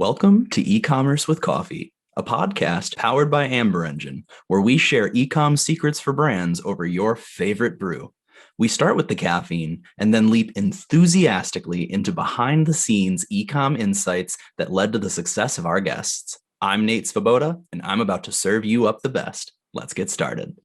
Welcome to E-commerce with Coffee, a podcast powered by Amber Engine, where we share e-com secrets for brands over your favorite brew. We start with the caffeine and then leap enthusiastically into behind-the-scenes e-com insights that led to the success of our guests. I'm Nate Svoboda, and I'm about to serve you up the best. Let's get started.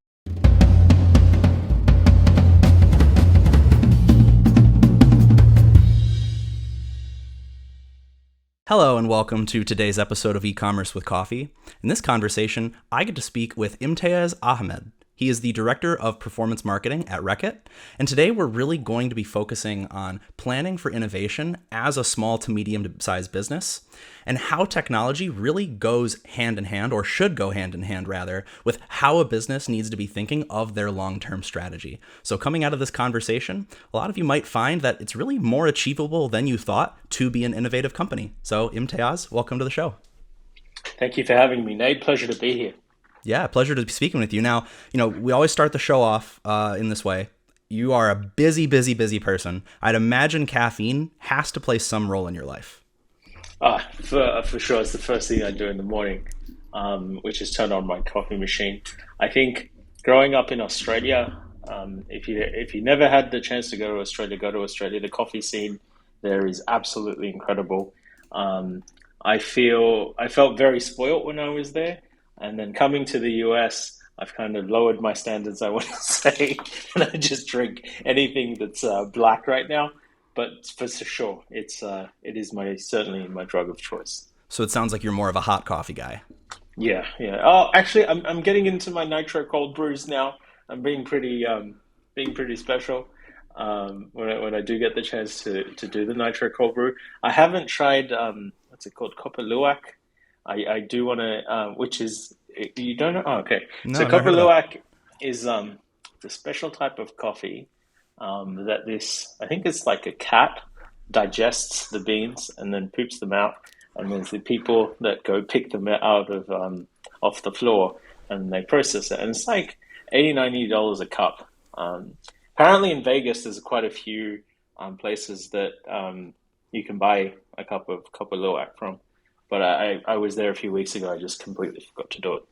Hello and welcome to today's episode of E-commerce with Coffee. In this conversation, I get to speak with Imtiaz Ahmed. He is the Director of Performance Marketing at Reckitt, and today we're really going to be focusing on planning for innovation as a small to medium-sized business, and how technology really goes hand in hand, or should go hand in hand rather, with how a business needs to be thinking of their long-term strategy. So coming out of this conversation, a lot of you might find that it's really more achievable than you thought to be an innovative company. So Imtiaz, welcome to the show. Thank you for having me, Nate. Pleasure to be here. Yeah, pleasure to be speaking with you. Now, we always start the show off in this way. You are a busy person. I'd imagine caffeine has to play some role in your life. For sure. It's the first thing I do in the morning, which is turn on my coffee machine. I think growing up in Australia, if you never had the chance to go to Australia, go to Australia. The coffee scene there is absolutely incredible. I felt very spoilt when I was there. And then coming to the US, I've kind of lowered my standards, I want to say, and I just drink anything that's black right now. But for sure, it is certainly my drug of choice. So it sounds like you're more of a hot coffee guy. Yeah. Oh, actually, I'm getting into my nitro cold brews now. I'm being pretty special when I do get the chance to do the nitro cold brew. I haven't tried what's it called, Copper Luwak. I do want to, which is, you don't know? Oh, okay. No, So I've never Copper heard of Luwak is the special type of coffee I think it's like a cat digests the beans and then poops them out. And there's the people that go pick them out of off the floor and they process it. And it's like $80, $90 a cup. Apparently in Vegas, there's quite a few places that you can buy a cup of Copper Luwak from. But I was there a few weeks ago. I just completely forgot to do it.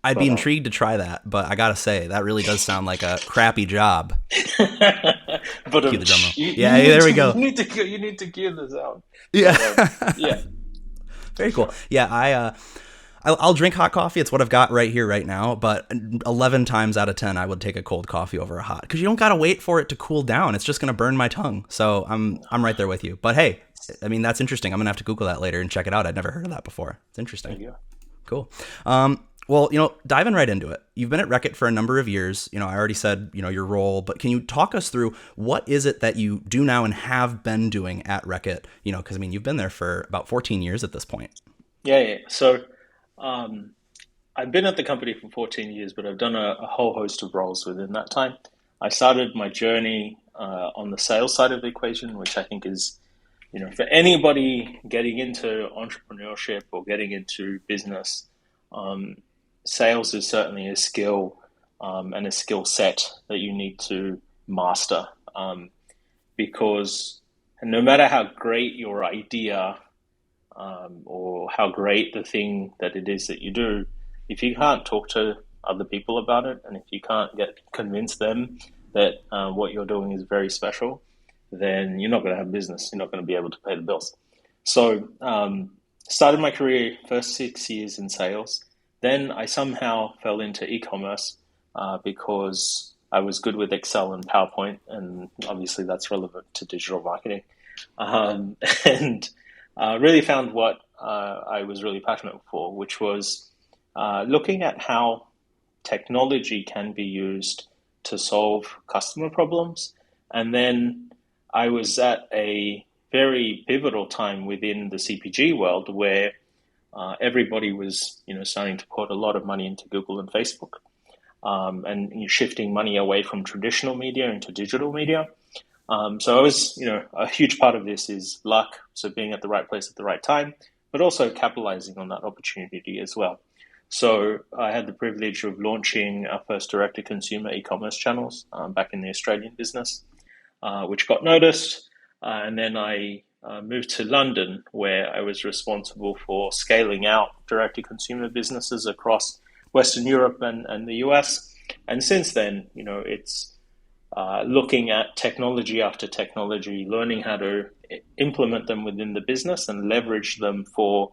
I'd be intrigued to try that, but I gotta say, that really does sound like a crappy job. But Cue the drum roll. Yeah, there we go. You need to cue this out. Yeah. Yeah. Very cool. Yeah, I'll drink hot coffee. It's what I've got right here, right now. But 11 times out of 10, I would take a cold coffee over a hot because you don't gotta wait for it to cool down. It's just gonna burn my tongue. So I'm right there with you. But hey, I mean, that's interesting. I'm gonna have to Google that later and check it out. I'd never heard of that before. It's interesting. There you go. Cool. Well, diving right into it. You've been at Reckitt for a number of years. I already said, your role, but can you talk us through what is it that you do now and have been doing at Reckitt? Because you've been there for about 14 years at this point. Yeah. So I've been at the company for 14 years, but I've done a whole host of roles within that time. I started my journey on the sales side of the equation, which I think is, for anybody getting into entrepreneurship or getting into business, sales is certainly a skill and a skill set that you need to master because no matter how great your idea or how great the thing that it is that you do, if you can't talk to other people about it and if you can't convince them that what you're doing is very special, then you're not going to have business. You're not going to be able to pay the bills. So started my career first 6 years in sales. Then I somehow fell into e-commerce because I was good with Excel and PowerPoint, and obviously that's relevant to digital marketing. And really found what I was really passionate for, which was looking at how technology can be used to solve customer problems. And then I was at a very pivotal time within the CPG world where everybody was, starting to put a lot of money into Google and Facebook, and shifting money away from traditional media into digital media. So I was, a huge part of this is luck, so being at the right place at the right time, but also capitalizing on that opportunity as well. So I had the privilege of launching our first direct-to-consumer e-commerce channels back in the Australian business, which got noticed, and then I moved to London, where I was responsible for scaling out direct-to-consumer businesses across Western Europe and the US. And since then, it's looking at technology after technology, learning how to implement them within the business and leverage them for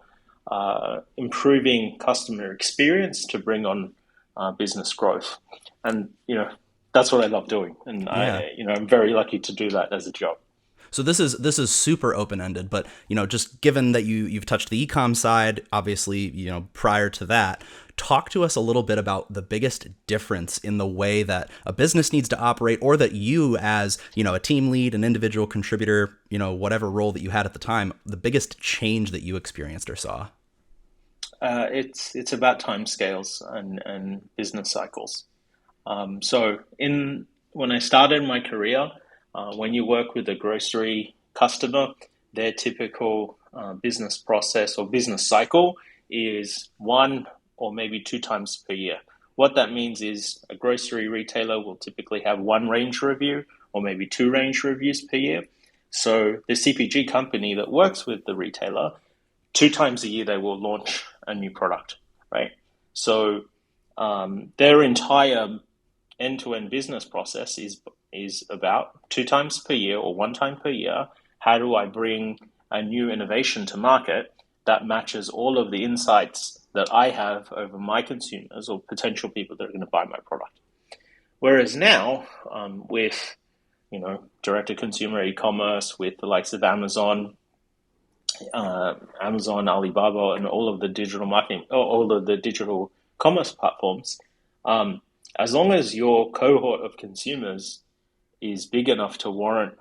improving customer experience to bring on business growth. And, that's what I love doing. And Yeah. I'm very lucky to do that as a job. So this is super open-ended, but just given that you've touched the e-com side, obviously, prior to that, talk to us a little bit about the biggest difference in the way that a business needs to operate, or that you as, a team lead, an individual contributor, whatever role that you had at the time, the biggest change that you experienced or saw. It's about timescales and business cycles. So when I started my career, when you work with a grocery customer, their typical business process or business cycle is 1 or maybe 2 times per year. What that means is a grocery retailer will typically have 1 range review or maybe 2 range reviews per year. So the CPG company that works with the retailer, 2 times a year they will launch a new product, right? So their entire end-to-end business process is about 2 times per year or 1 time per year. How do I bring a new innovation to market that matches all of the insights that I have over my consumers or potential people that are going to buy my product? Whereas now, with direct-to-consumer e-commerce, with the likes of Amazon, Alibaba, and all of the digital marketing, all of the digital commerce platforms, as long as your cohort of consumers is big enough to warrant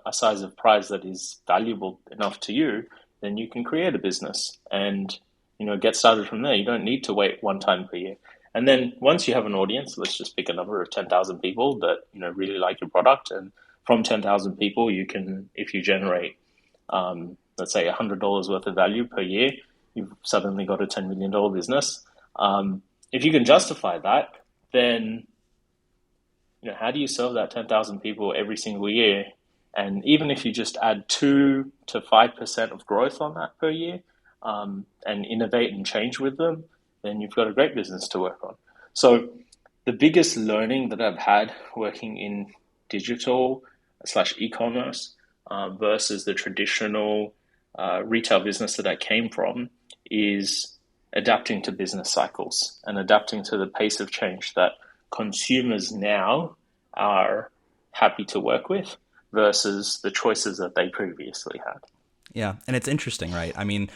a size of prize that is valuable enough to you, then you can create a business and get started from there. You don't need to wait 1 time per year. And then once you have an audience, let's just pick a number of 10,000 people that really like your product, and from 10,000 people, you can, if you generate, let's say $100 worth of value per year, you've suddenly got a $10 million business. If you can justify that, then how do you serve that 10,000 people every single year? And even if you just add 2 to 5% of growth on that per year, and innovate and change with them, then you've got a great business to work on. So the biggest learning that I've had working in digital / e-commerce versus the traditional retail business that I came from is adapting to business cycles and adapting to the pace of change that consumers now are happy to work with versus the choices that they previously had. Yeah. And it's interesting, right? I mean,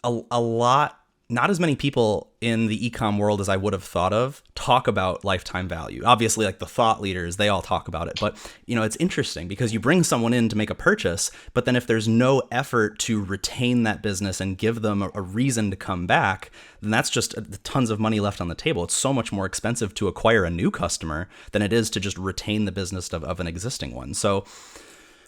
a lot, not as many people in the e-com world as I would have thought of talk about lifetime value. Obviously, like the thought leaders, they all talk about it. But, it's interesting because you bring someone in to make a purchase, but then if there's no effort to retain that business and give them a reason to come back, then that's just tons of money left on the table. It's so much more expensive to acquire a new customer than it is to just retain the business of an existing one. So,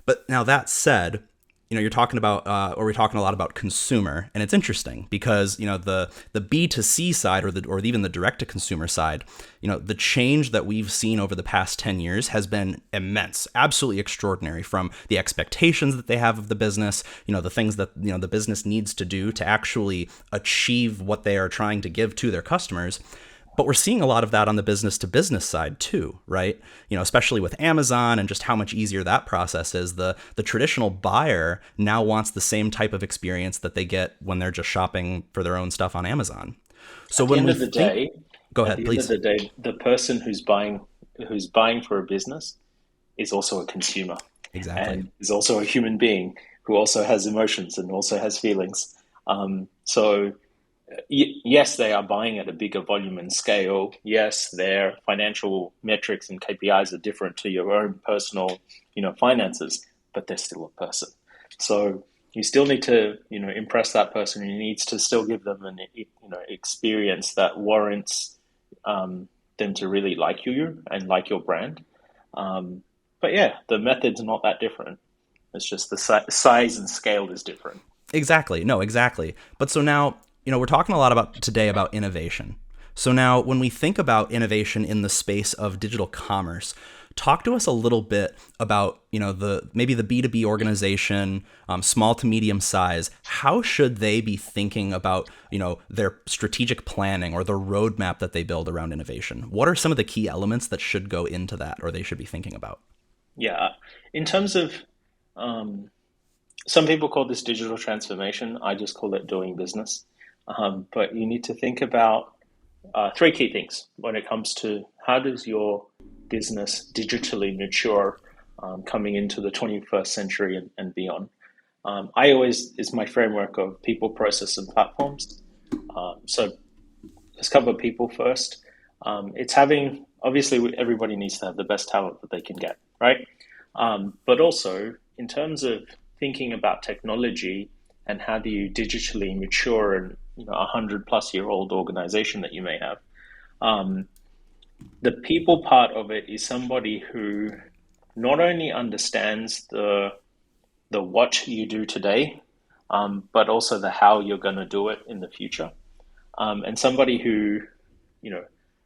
but now that said, you're talking about, or we're talking a lot about consumer, and it's interesting because, the B2C side or even the direct to consumer side, the change that we've seen over the past 10 years has been immense, absolutely extraordinary, from the expectations that they have of the business, the things that, the business needs to do to actually achieve what they are trying to give to their customers. But we're seeing a lot of that on the business to business side too, right? Especially with Amazon and just how much easier that process is. The traditional buyer now wants the same type of experience that they get when they're just shopping for their own stuff on Amazon. So At the end of the day, go ahead, please. At the end of the day, the person who's buying for a business is also a consumer. Exactly. And is also a human being who also has emotions and also has feelings. So yes, they are buying at a bigger volume and scale. Yes, their financial metrics and KPIs are different to your own personal, finances, but they're still a person. So you still need to, impress that person. You need to still give them an, experience that warrants them to really like you and like your brand. But yeah, the method's not that different. It's just the size and scale is different. Exactly. No, exactly. But so now, we're talking a lot today about innovation. So now when we think about innovation in the space of digital commerce, talk to us a little bit about, maybe the B2B organization, small to medium size. How should they be thinking about, their strategic planning or the roadmap that they build around innovation? What are some of the key elements that should go into that, or they should be thinking about? Yeah, in terms of some people call this digital transformation. I just call it doing business. But you need to think about three key things when it comes to how does your business digitally mature coming into the 21st century and beyond. I always is my framework of people, process, and platforms. So let's cover people first. It's having obviously everybody needs to have the best talent that they can get, right? But also in terms of thinking about technology and how do you digitally mature and 100-plus-year-old organization that you may have. The people part of it is somebody who not only understands the what you do today, but also the how you're going to do it in the future, and somebody who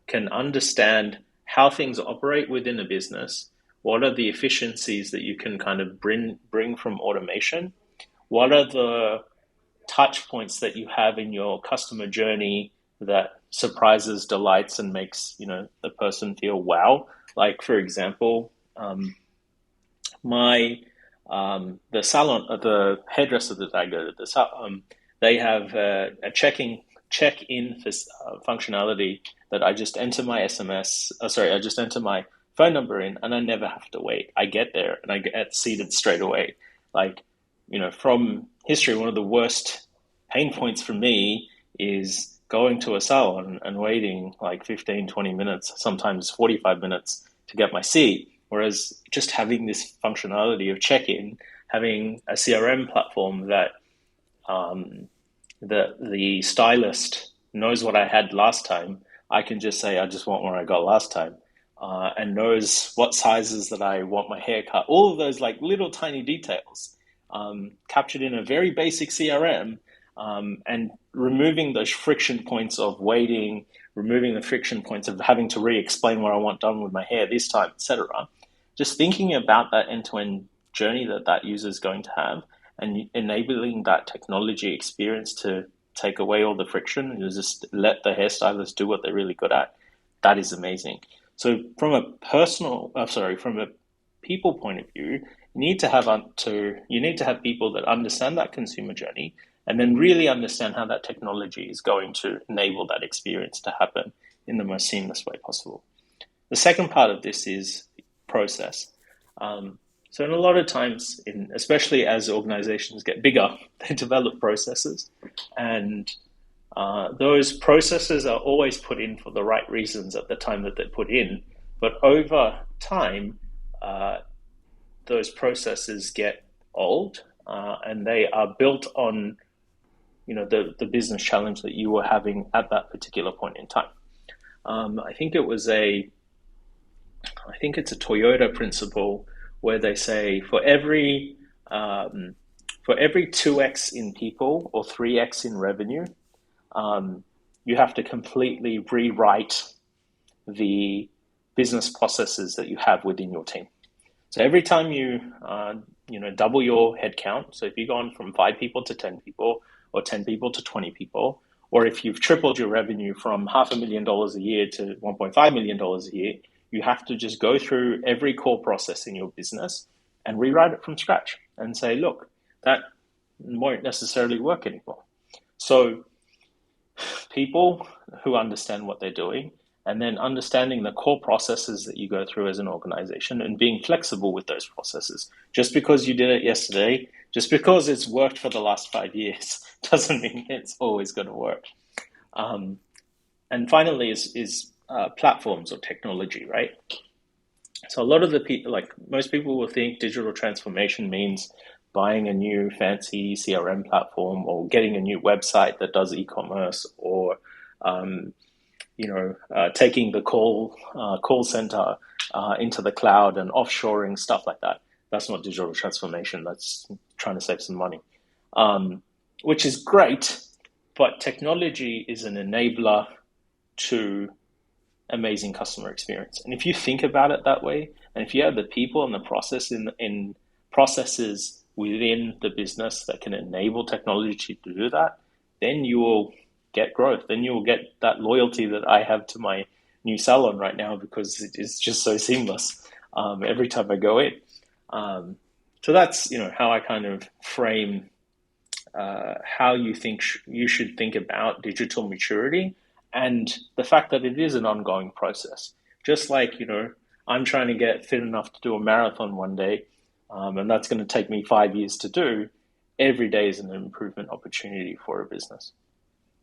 can understand how things operate within a business. What are the efficiencies that you can kind of bring from automation? What are the touch points that you have in your customer journey that surprises, delights, and makes the person feel wow? Like, for example, the salon, the hairdresser that I go to, they have a check-in functionality that I just enter my I just enter my phone number in, and I never have to wait. I get there and I get seated straight away. Like, from history, one of the worst pain points for me is going to a salon and waiting like 15, 20 minutes, sometimes 45 minutes to get my seat. Whereas just having this functionality of check-in, having a CRM platform that the stylist knows what I had last time, I can just say, I just want what I got last time. And knows what sizes that I want my hair cut. All of those like little tiny details captured in a very basic CRM, and removing those friction points of waiting, removing the friction points of having to re-explain what I want done with my hair this time, etc. Just thinking about that end-to-end journey that user is going to have and enabling that technology experience to take away all the friction and just let the hairstylist do what they're really good at, that is amazing. So from a people point of view, you need to have people that understand that consumer journey and then really understand how that technology is going to enable that experience to happen in the most seamless way possible. The second part of this is process. So in a lot of times, especially as organizations get bigger, they develop processes, and those processes are always put in for the right reasons at the time that they're put in. But over time, those processes get old, and they are built on, the business challenge that you were having at that particular point in time. I think it's a Toyota principle where they say for every 2x in people or 3x in revenue, you have to completely rewrite the business processes that you have within your team. So every time you double your headcount, so if you've gone from 5 people to 10 people or 10 people to 20 people, or if you've tripled your revenue from $500,000 a year to $1.5 million a year, you have to just go through every core process in your business and rewrite it from scratch and say, look, that won't necessarily work anymore. So people who understand what they're doing, and then understanding the core processes that you go through as an organization and being flexible with those processes. Just because you did it yesterday, just because it's worked for the last 5 years, doesn't mean it's always going to work. And finally is platforms or technology, right? So a lot of the people, like most people will think digital transformation means buying a new fancy CRM platform or getting a new website that does e-commerce or taking the call center into the cloud and offshoring, stuff like that. That's not digital transformation. That's trying to save some money, which is great. But technology is an enabler to amazing customer experience. And if you think about it that way, and if you have the people and the in processes within the business that can enable technology to do that, then you will get growth. Then you will get that loyalty that I have to my new salon right now, because it is just so seamless every time I go in. So that's how I kind of frame how you think you should think about digital maturity, and the fact that it is an ongoing process. Just like I'm trying to get fit enough to do a marathon one day, and that's going to take me 5 years to do. Every day is an improvement opportunity for a business.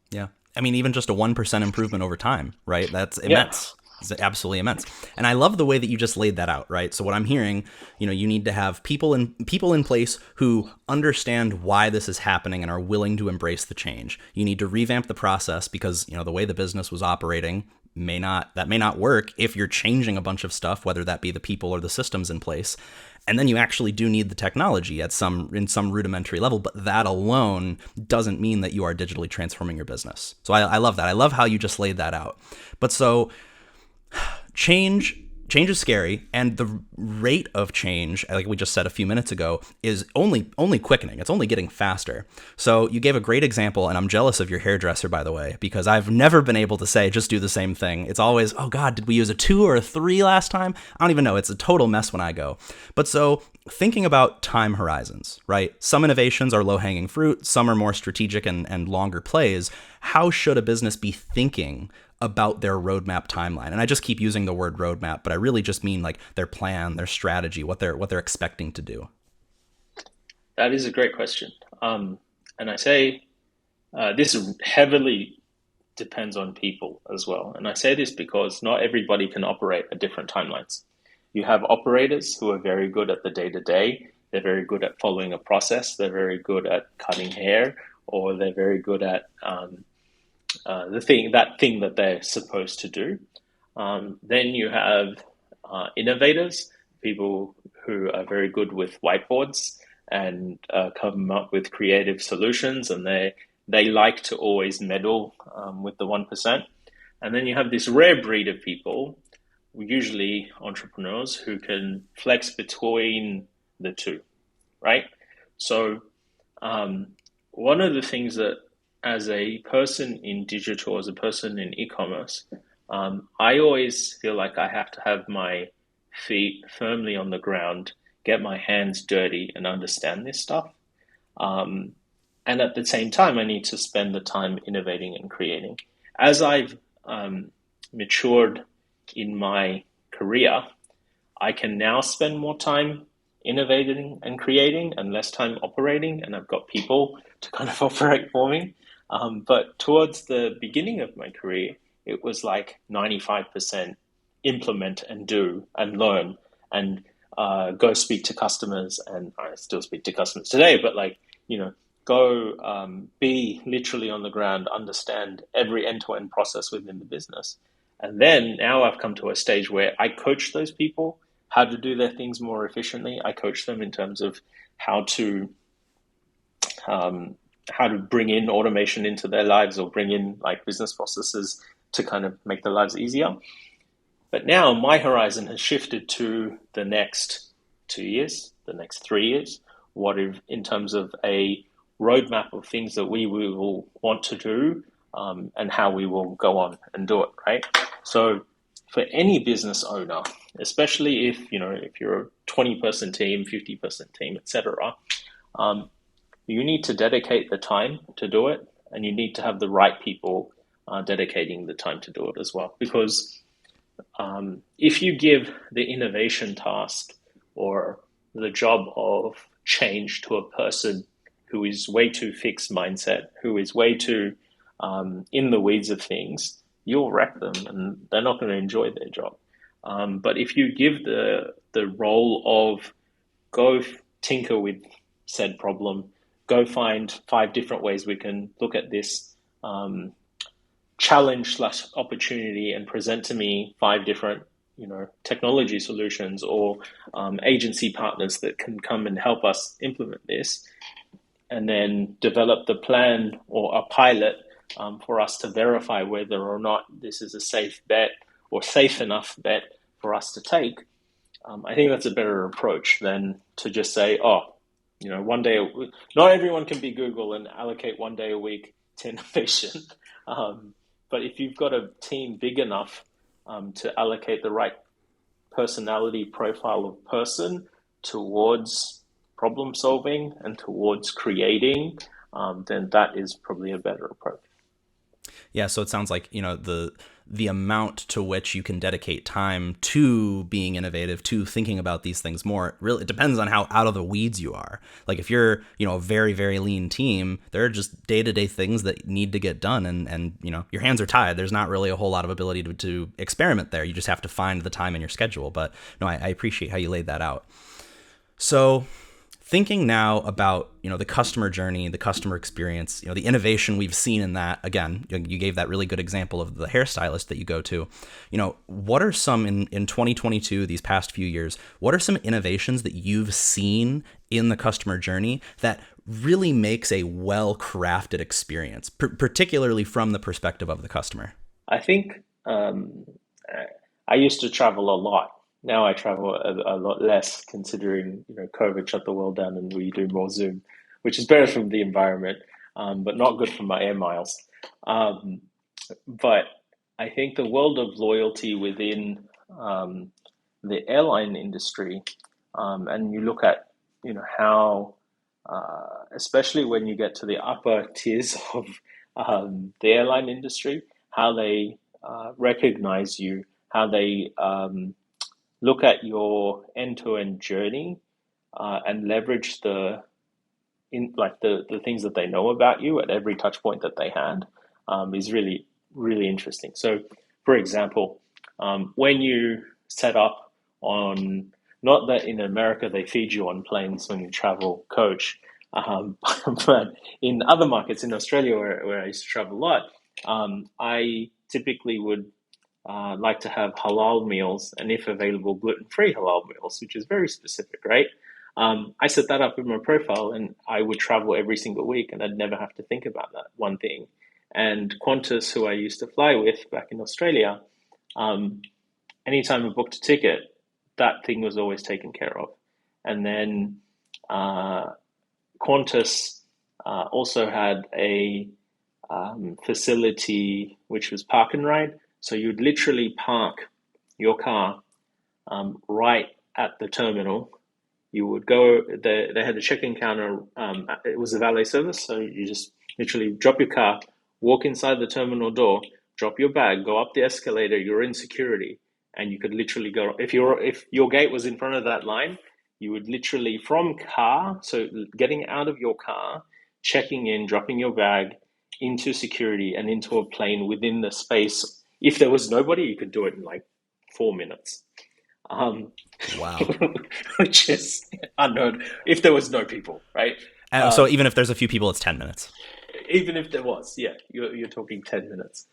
Yeah. I mean, even just a 1% improvement over time, right? That's immense. Yeah. It's absolutely immense. And I love the way that you just laid that out, right? So what I'm hearing, you need to have people in place who understand why this is happening and are willing to embrace the change. You need to revamp the process because, the way the business was operating may not work if you're changing a bunch of stuff, whether that be the people or the systems in place. And then you actually do need the technology in some rudimentary level, but that alone doesn't mean that you are digitally transforming your business. So I love that. I love how you just laid that out. But so change is scary, and the rate of change, like we just said a few minutes ago, is only quickening. It's only getting faster. So you gave a great example, and I'm jealous of your hairdresser, by the way, because I've never been able to say just do the same thing. It's always, oh God, did we use a 2 or a 3 last time? I don't even know. It's a total mess when I go. But so thinking about time horizons, right? Some innovations are low-hanging fruit. Some are more strategic and longer plays. How should a business be thinking about their roadmap timeline? And I just keep using the word roadmap, but I really just mean like their plan, their strategy, what they're expecting to do. That is a great question. And I say this heavily depends on people as well. And I say this because not everybody can operate at different timelines. You have operators who are very good at the day-to-day. They're very good at following a process. They're very good at cutting hair, or they're very good at that thing that they're supposed to do. Then you have innovators, people who are very good with whiteboards and come up with creative solutions, and they like to always meddle with the 1%. And then you have this rare breed of people, usually entrepreneurs, who can flex between the two, right? So one of the things that, as a person in digital, as a person in e-commerce, I always feel like I have to have my feet firmly on the ground, get my hands dirty, and understand this stuff. And at the same time, I need to spend the time innovating and creating. As I've matured in my career, I can now spend more time innovating and creating and less time operating, and I've got people to kind of operate for me. But towards the beginning of my career, it was like 95% implement and do and learn and go speak to customers. And I still speak to customers today, but go be literally on the ground, understand every end-to-end process within the business. And then now I've come to a stage where I coach those people how to do their things more efficiently. I coach them in terms of how to bring in automation into their lives, or bring in like business processes to kind of make their lives easier. But now my horizon has shifted to the next 2 years, the next 3 years. What if, in terms of a roadmap of things that we will want to do, and how we will go on and do it, right? So for any business owner, especially if you're a 20-person team, 50-person team, etc., you need to dedicate the time to do it, and you need to have the right people dedicating the time to do it as well. Because if you give the innovation task or the job of change to a person who is way too fixed mindset, who is way too in the weeds of things, you'll wreck them and they're not going to enjoy their job. But if you give the role of go tinker with said problem, go find 5 different ways we can look at this challenge/opportunity and present to me 5 different technology solutions or agency partners that can come and help us implement this, and then develop the plan or a pilot for us to verify whether or not this is a safe bet, or safe enough bet for us to take, I think that's a better approach than to just say, oh, one day, not everyone can be Google and allocate one day a week to innovation. Um, but if you've got a team big enough to allocate the right personality profile of person towards problem solving and towards creating, then that is probably a better approach. Yeah, so it sounds like, the amount to which you can dedicate time to being innovative, to thinking about these things more, really it depends on how out of the weeds you are. Like if you're, a very, very lean team, there are just day-to-day things that need to get done, and your hands are tied. There's not really a whole lot of ability to experiment there. You just have to find the time in your schedule. But no, I appreciate how you laid that out. So thinking now about the customer journey, the customer experience, the innovation we've seen in that. Again, you gave that really good example of the hairstylist that you go to. What are some in 2022, these past few years, what are some innovations that you've seen in the customer journey that really makes a well-crafted experience, particularly from the perspective of the customer? I think I used to travel a lot. Now I travel a lot less, considering COVID shut the world down and we do more Zoom, which is better for the environment, but not good for my air miles. Um, but I think the world of loyalty within the airline industry, and you look at how, especially when you get to the upper tiers of the airline industry, how they recognize you, how they look at your end-to-end journey and leverage the things that they know about you at every touch point that they had, is really, really interesting. So, for example, when you set up on, not that in America they feed you on planes when you travel coach, but in other markets, in Australia where I used to travel a lot, I typically would like to have halal meals, and if available, gluten-free halal meals, which is very specific, right? I set that up in my profile, and I would travel every single week, and I'd never have to think about that one thing. And Qantas, who I used to fly with back in Australia, um, anytime I booked a ticket, that thing was always taken care of. And then uh, Qantas also had a facility which was park and ride. So you'd literally park your car right at the terminal. You would go, they had a check-in counter. It was a valet service. So you just literally drop your car, walk inside the terminal door, drop your bag, go up the escalator, you're in security. And you could literally go, if your gate was in front of that line, you would literally from car, so getting out of your car, checking in, dropping your bag into security and into a plane within the space. If there was nobody, you could do it in like 4 minutes, um, Wow. which is unknown. If there was no people, right? So Um, even if there's a few people, it's 10 minutes. Even if there was, yeah, you're talking 10 minutes.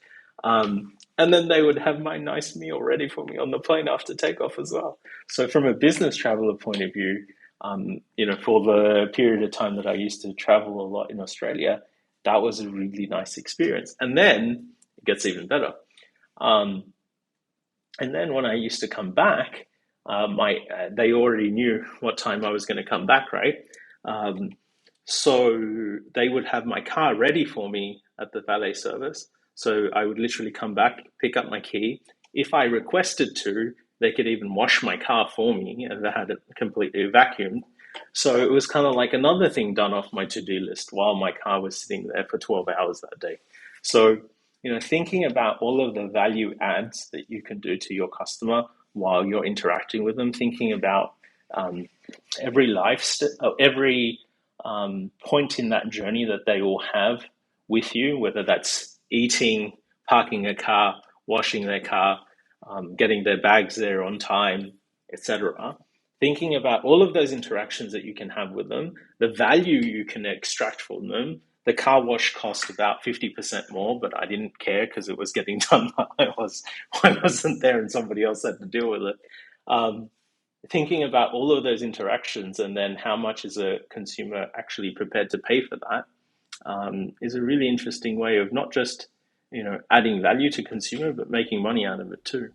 And then they would have my nice meal ready for me on the plane after takeoff as well. So from a business traveler point of view, for the period of time that I used to travel a lot in Australia, that was a really nice experience. And then it gets even better. Um, and then when I used to come back, they already knew what time I was going to come back, right? Um, so they would have my car ready for me at the valet service. So I would literally come back, pick up my key. If I requested to, they could even wash my car for me, and they had it completely vacuumed. So it was kind of like another thing done off my to-do list while my car was sitting there for 12 hours that day. So, thinking about all of the value adds that you can do to your customer while you're interacting with them, thinking about um, every point in that journey that they will have with you, whether that's eating, parking a car, washing their car, getting their bags there on time, etc. Thinking about all of those interactions that you can have with them, the value you can extract from them. The car wash cost about 50% more, but I didn't care because it was getting done while I wasn't there and somebody else had to deal with it. Um, Thinking about all of those interactions and then how much is a consumer actually prepared to pay for that, is a really interesting way of not just adding value to consumer but making money out of it too.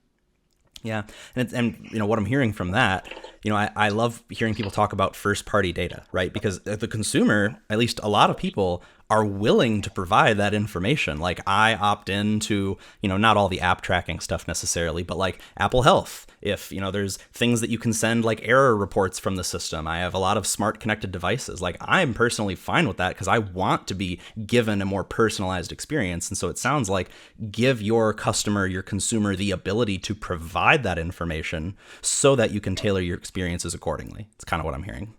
Yeah, and you know what I'm hearing from that. You know, I love hearing people talk about first party data, right? Because the consumer, at least a lot of people, are willing to provide that information. Like I opt into, you know, not all the app tracking stuff necessarily, but like Apple Health. If, you know, there's things that you can send like error reports from the system. I have a lot of smart connected devices. Like I'm personally fine with that because I want to be given a more personalized experience. And so it sounds like give your customer, your consumer, the ability to provide that information so that you can tailor your experiences accordingly. It's kind of what I'm hearing.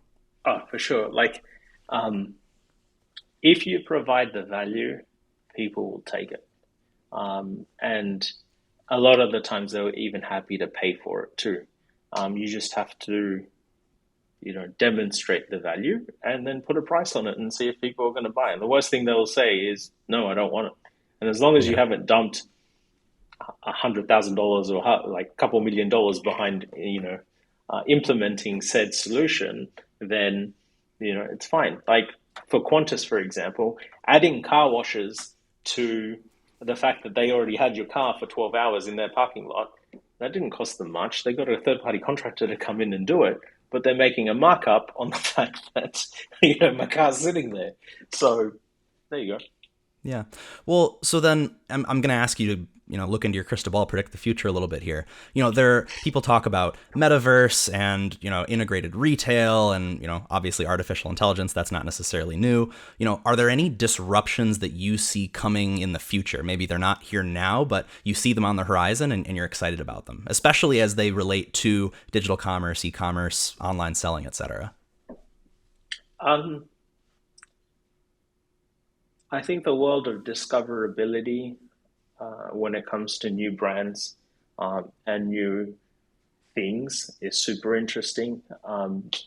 Oh, for sure. Like, um, if you provide the value, people will take it. And a lot of the times they're even happy to pay for it too. You just have to, demonstrate the value and then put a price on it and see if people are going to buy it. And the worst thing they'll say is, no, I don't want it. And as long as you Yeah. haven't dumped $100,000 or like a couple $1 million behind, implementing said solution, then it's fine. Like for Qantas, for example, adding car washes to the fact that they already had your car for 12 hours in their parking lot, that didn't cost them much. They got a third party contractor to come in and do it, but they're making a markup on the fact that my car's sitting there. So there you go. Yeah. Well, so then I'm going to ask you to, you know, look into your crystal ball, predict the future a little bit here. You know, people talk about metaverse and, you know, integrated retail and, you know, obviously artificial intelligence. That's not necessarily new. You know, are there any disruptions that you see coming in the future? Maybe they're not here now, but you see them on the horizon and you're excited about them, especially as they relate to digital commerce, e-commerce, online selling, et cetera. Um, I think the world of discoverability when it comes to new brands and new things is super interesting,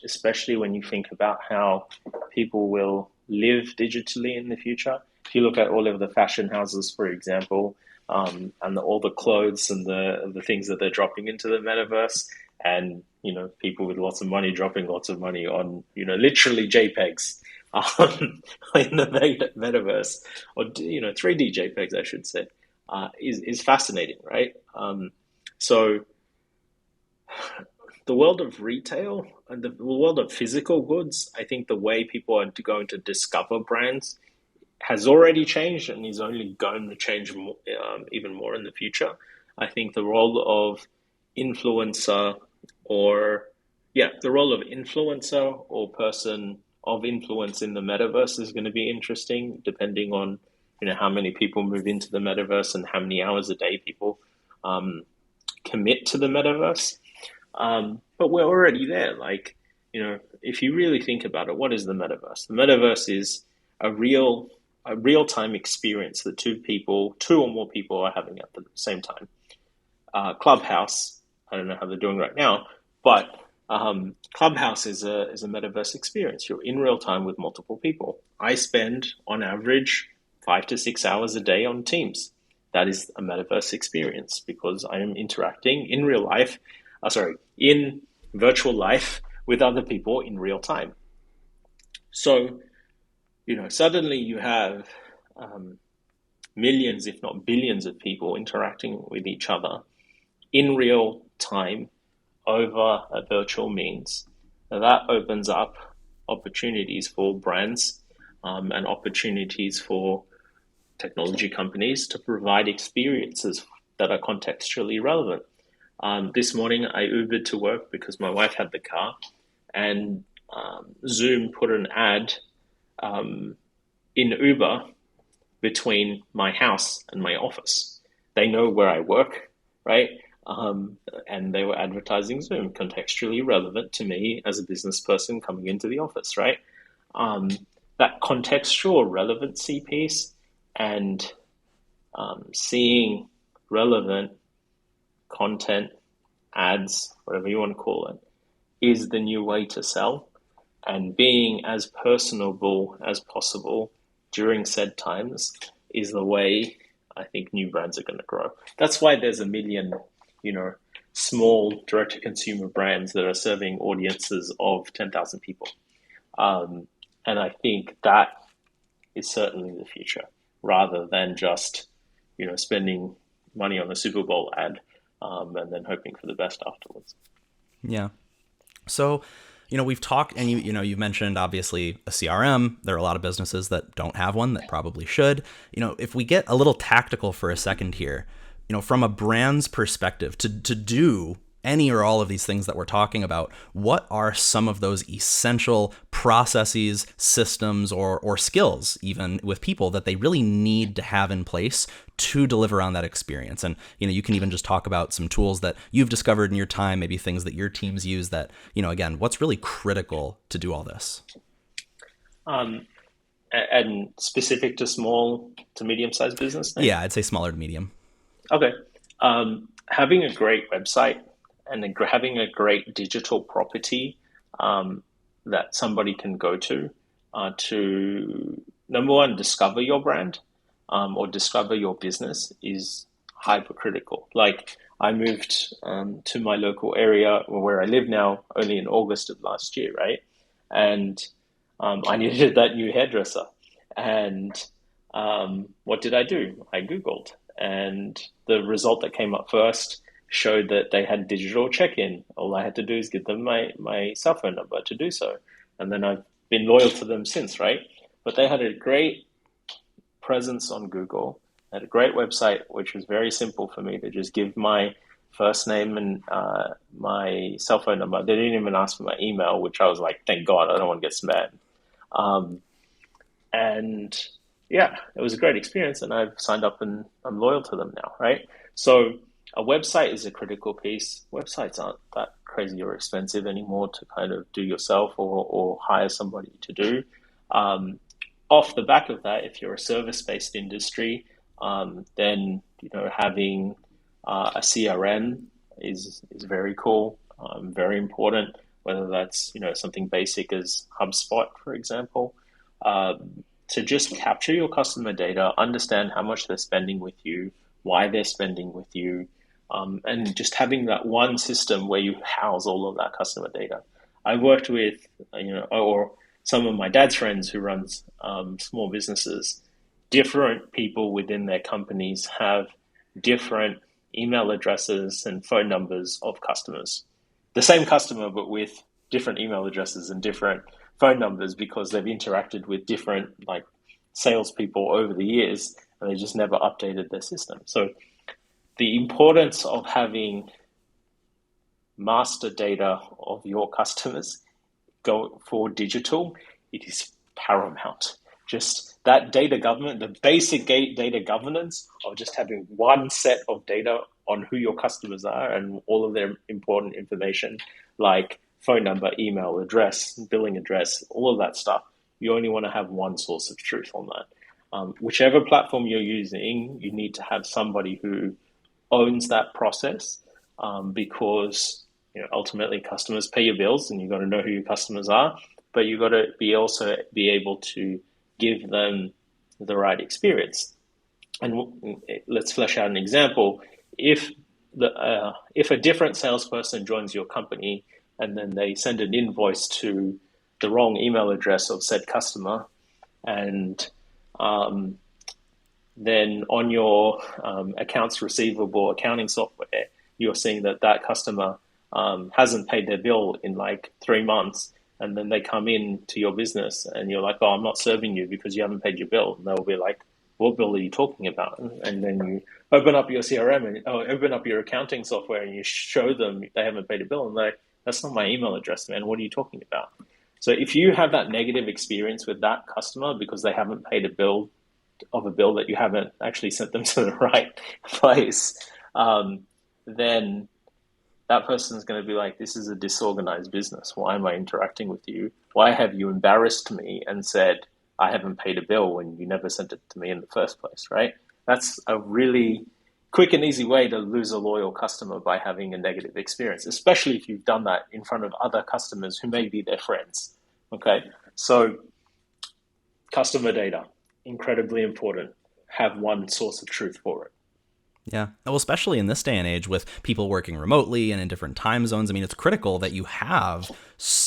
especially when you think about how people will live digitally in the future. If you look at all of the fashion houses, for example, and all the clothes and the things that they're dropping into the metaverse, and people with lots of money dropping lots of money on literally JPEGs in the metaverse, or 3D JPEGs, I should say, is fascinating, right? So the world of retail and the world of physical goods, I think the way people are going to discover brands has already changed and is only going to change more, even more in the future. I think the role of influencer or, yeah, the role of influencer or person of influence in the metaverse is going to be interesting, depending on, how many people move into the metaverse and how many hours a day people um, commit to the metaverse. But we're already there. Like, if you really think about it, what is the metaverse? The metaverse is a real time experience that two or more people are having at the same time. Clubhouse, I don't know how they're doing right now, but Clubhouse is a metaverse experience. You're in real time with multiple people. I spend on average 5 to 6 hours a day on Teams. That is a metaverse experience because I am interacting in real life, in virtual life with other people in real time. So, suddenly you have millions, if not billions, of people interacting with each other in real time over a virtual means. Now that opens up opportunities for brands and opportunities for technology companies to provide experiences that are contextually relevant. This morning, I Ubered to work because my wife had the car, and Zoom put an ad in Uber between my house and my office. They know where I work, right? And they were advertising Zoom, contextually relevant to me as a business person coming into the office, right? Um, that contextual relevancy piece and seeing relevant content, ads, whatever you want to call it, is the new way to sell. And being as personable as possible during said times is the way I think new brands are going to grow. That's why there's a million, small direct-to-consumer brands that are serving audiences of 10,000 people. And I think that is certainly the future, rather than just, spending money on a Super Bowl ad. and then hoping for the best afterwards. Yeah. So, we've talked, and you've mentioned obviously a CRM. There are a lot of businesses that don't have one that probably should. If we get a little tactical for a second here, from a brand's perspective, to do any or all of these things that we're talking about, what are some of those essential processes, systems, or skills, even with people, that they really need to have in place to deliver on that experience? And, you can even just talk about some tools that you've discovered in your time, maybe things that your teams use that, again, what's really critical to do all this? And specific to small to medium-sized business? Yeah, I'd say smaller to medium. Okay. Having a great website and having a great digital property that somebody can go to number one, discover your brand or discover your business is hypercritical. Like, I moved to my local area where I live now only in August of last year, right? And I needed that new hairdresser. And what did I do? I Googled, and the result that came up first showed that they had digital check-in. All I had to do is give them my cell phone number to do so. And then I've been loyal to them since, right? But they had a great presence on Google, had a great website, which was very simple for me to just give my first name and my cell phone number. They didn't even ask for my email, which I was like, thank God, I don't want to get spammed. And yeah, it was a great experience, and I've signed up and I'm loyal to them now, right? So a website is a critical piece. Websites aren't that crazy or expensive anymore to kind of do yourself or hire somebody to do. Off the back of that, if you're a service-based industry, then having a CRM is very cool, very important. Whether that's something basic as HubSpot, for example, to just capture your customer data, understand how much they're spending with you, why they're spending with you, and just having that one system where you house all of that customer data. I worked with, or some of my dad's friends who runs small businesses. Different people within their companies have different email addresses and phone numbers of customers. The same customer, but with different email addresses and different phone numbers, because they've interacted with different salespeople over the years, and they just never updated their system. So the importance of having master data of your customers go for digital, it is paramount. Just that data governance, the basic data governance of just having one set of data on who your customers are and all of their important information, like phone number, email address, billing address, all of that stuff. You only want to have one source of truth on that. Whichever platform you're using, you need to have somebody who owns that process, because ultimately customers pay your bills, and you've got to know who your customers are, but you've got to be able to give them the right experience. And let's flesh out an example. If a different salesperson joins your company and then they send an invoice to the wrong email address of said customer, and then on your accounts receivable accounting software, you're seeing that customer hasn't paid their bill in 3 months, and then they come in to your business and you're like, oh, I'm not serving you because you haven't paid your bill. And they'll be like, what bill are you talking about? And then you open up your CRM and open up your accounting software and you show them they haven't paid a bill, and they're like, that's not my email address, man. What are you talking about? So if you have that negative experience with that customer because they haven't paid a bill that you haven't actually sent them to the right place, then that person's going to be like, this is a disorganized business. Why am I interacting with you? Why have you embarrassed me and said I haven't paid a bill when you never sent it to me in the first place, right? That's a really quick and easy way to lose a loyal customer, by having a negative experience, especially if you've done that in front of other customers who may be their friends. Okay, so customer data, incredibly important. Have one source of truth for it. Yeah. Well, especially in this day and age with people working remotely and in different time zones. I mean, it's critical that you have,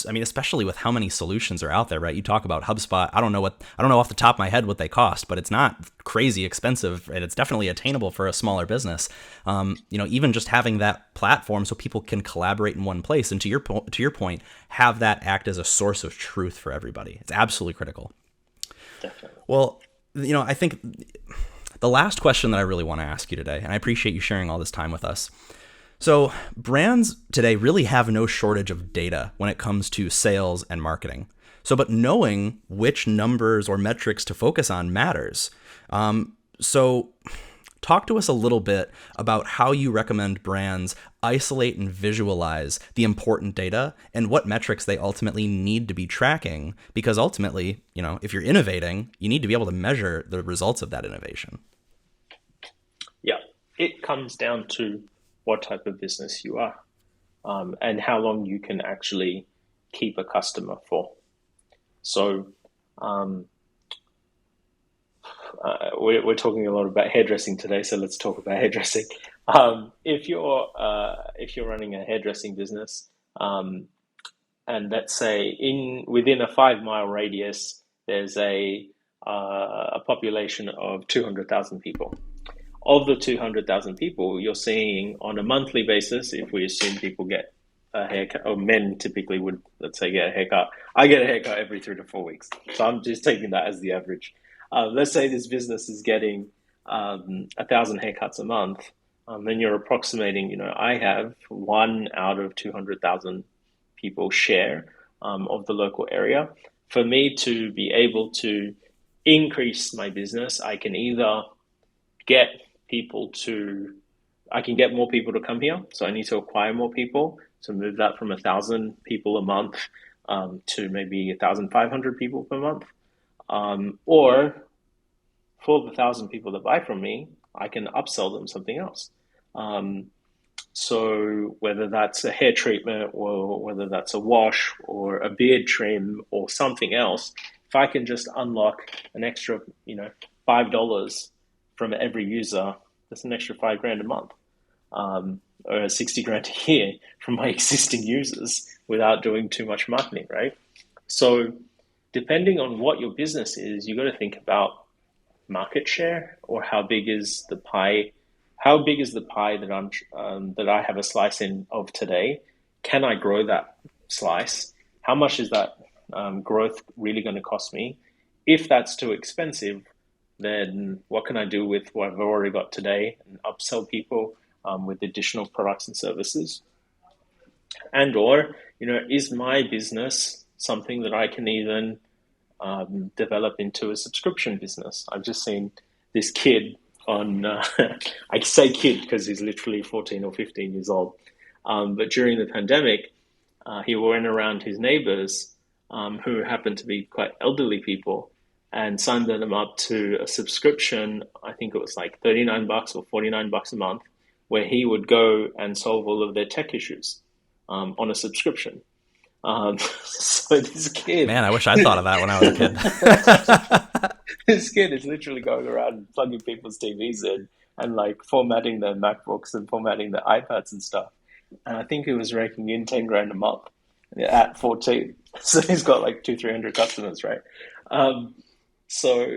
I mean, especially with how many solutions are out there, right? You talk about HubSpot. I don't know off the top of my head what they cost, but it's not crazy expensive and it's definitely attainable for a smaller business. Even just having that platform so people can collaborate in one place. And to your point, have that act as a source of truth for everybody. It's absolutely critical. Definitely. Well, I think the last question that I really want to ask you today, and I appreciate you sharing all this time with us. So brands today really have no shortage of data when it comes to sales and marketing. But knowing which numbers or metrics to focus on matters. So talk to us a little bit about how you recommend brands isolate and visualize the important data and what metrics they ultimately need to be tracking. Because ultimately, if you're innovating, you need to be able to measure the results of that innovation. Yeah, it comes down to what type of business you are, and how long you can actually keep a customer for. So we're talking a lot about hairdressing today, so let's talk about hairdressing. If you're running a hairdressing business, and let's say within a 5 mile radius, there's a population of 200,000 people. Of the 200,000 people, you're seeing on a monthly basis, if we assume people get a haircut, or men typically would, let's say, get a haircut. I get a haircut every 3 to 4 weeks. So I'm just taking that as the average. Let's say this business is getting 1,000 haircuts a month. Then you're approximating, I have 1 out of 200,000 people share of the local area. For me to be able to increase my business, I can either get I can get more people to come here. So I need to acquire more people. So move that from 1,000 people a month to maybe 1,500 people per month. Or for the 1,000 people that buy from me, I can upsell them something else. So whether that's a hair treatment or whether that's a wash or a beard trim or something else, if I can just unlock an extra, $5 from every user, that's an extra $5,000 a month, or 60 grand a year from my existing users without doing too much marketing, right? So depending on what your business is, you got to think about market share, or how big is the pie that I have a slice of today. Can I grow that slice? How much is that growth really going to cost me? If that's too expensive, then what can I do with what I've already got today and upsell people with additional products and services? And or, is my business something that I can even develop into a subscription business? I've just seen this kid on, I say kid because he's literally 14 or 15 years old. But during the pandemic, he went around his neighbors who happened to be quite elderly people and signed them up to a subscription. I think it was like $39 or $49 a month, where he would go and solve all of their tech issues on a subscription. So this kid, man, I wish I'd thought of that when I was a kid. This kid is literally going around and plugging people's TVs in and like formatting their MacBooks and formatting their iPads and stuff. And I think he was raking in 10 grand a month at 14. So he's got like 200-300 customers, right? So,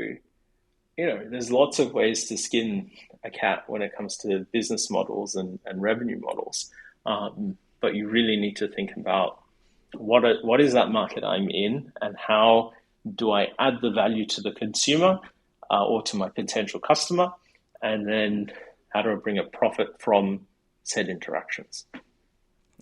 there's lots of ways to skin a cat when it comes to business models and revenue models. But you really need to think about what is that market I'm in, and how do I add the value to the consumer or to my potential customer, and then how do I bring a profit from said interactions?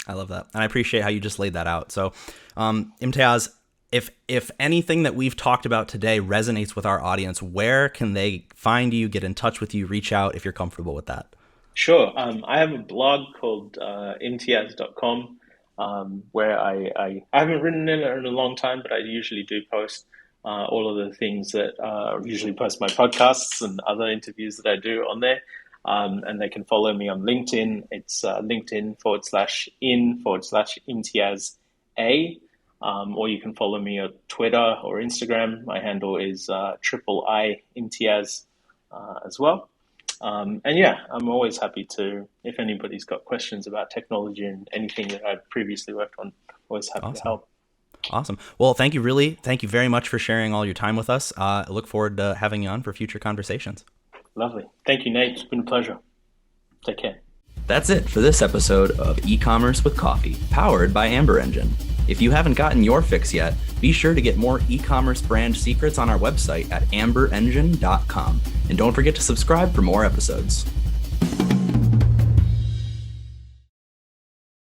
I love that. And I appreciate how you just laid that out. So, Imtiaz, if anything that we've talked about today resonates with our audience, where can they find you, get in touch with you, reach out if you're comfortable with that? Sure. I have a blog called imtiaz.com where I haven't written in it in a long time, but I usually do post all of the things that usually post my podcasts and other interviews that I do on there. And they can follow me on LinkedIn. It's LinkedIn/in/Imtiaz A. Or you can follow me on Twitter or Instagram. My handle is III Imtiaz as well. And yeah, I'm always happy to, if anybody's got questions about technology and anything that I've previously worked on, always happy to Awesome. help. Awesome. Well, thank you very much for sharing all your time with us. I look forward to having you on for future conversations. Lovely. Thank you, Nate. It's been a pleasure. Take care. That's it for this episode of E-commerce with Coffee, powered by Amber Engine. If you haven't gotten your fix yet, be sure to get more e-commerce brand secrets on our website at amberengine.com. And don't forget to subscribe for more episodes.